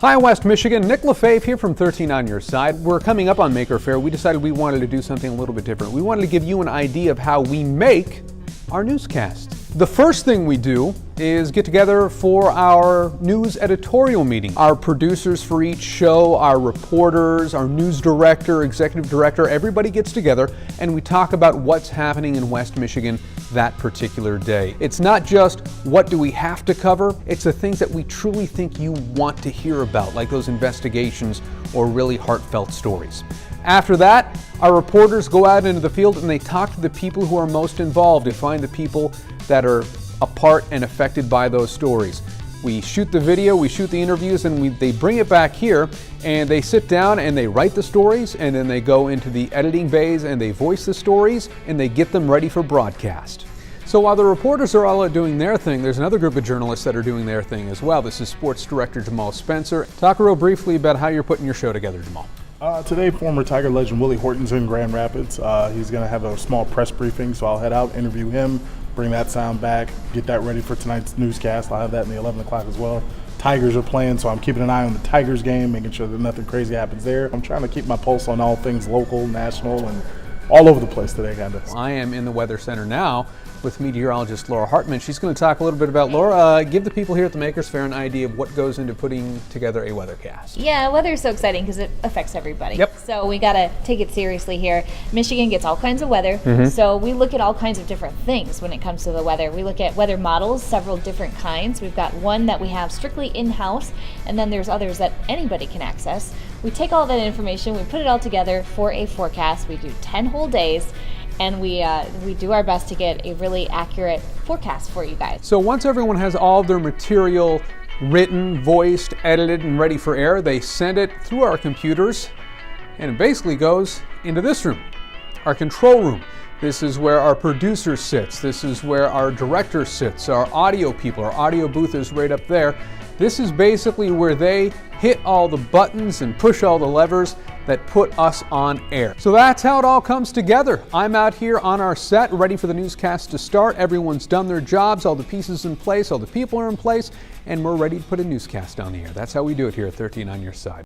Hi, West Michigan. Nick LaFave here from 13 on Your Side. We're coming up on Faire. We decided we wanted to do something a little bit different. We wanted to give you an idea of how we make our newscast. The first thing we do is get together for our news editorial meeting. Our producers for each show, our reporters, our news director, executive director, everybody gets together and we talk about what's happening in West Michigan that particular day. It's not just what do we have to cover, it's the things that we truly think you want to hear about, like those investigations or really heartfelt stories. After that, our reporters go out into the field and they talk to the people who are most involved to find the people that are a part and affected by those stories. We shoot the video, we shoot the interviews, and they bring it back here and they sit down and they write the stories, and then they go into the editing bays and they voice the stories and they get them ready for broadcast. So while the reporters are all out doing their thing, there's another group of journalists that are doing their thing as well. This is Sports Director Jamal Spencer. Talk real briefly about how you're putting your show together, Jamal. Today, former Tiger legend Willie Horton's in Grand Rapids. He's going to have a small press briefing, so I'll head out, interview him, bring that sound back, get that ready for tonight's newscast. I'll have that in the 11 o'clock as well. Tigers are playing, so I'm keeping an eye on the Tigers game, making sure that nothing crazy happens there. I'm trying to keep my pulse on all things local, national, and all over the place today, kind of. I am in the Weather Center now with meteorologist Laura Hartman. She's going to talk a little bit about, Laura, give the people here at the Makers Faire an idea of what goes into putting together a weathercast. Yeah, weather is so exciting because it affects everybody. Yep. So we got to take it seriously here. Michigan gets all kinds of weather, so we look at all kinds of different things when it comes to the weather. We look at weather models, several different kinds. We've got one that we have strictly in-house, and then there's others that anybody can access. We take all that information, we put it all together for a forecast. We do 10 whole days, and we do our best to get a really accurate forecast for you guys. So once everyone has all of their material written, voiced, edited, and ready for air, they send it through our computers, and it basically goes into this room, our control room. This is where our producer sits. This is where our director sits, our audio people. Our audio booth is right up there. This is basically where they hit all the buttons and push all the levers that put us on air. So that's how it all comes together. I'm out here on our set, ready for the newscast to start. Everyone's done their jobs, all the pieces in place, all the people are in place, and we're ready to put a newscast on the air. That's how we do it here at 13 on Your Side.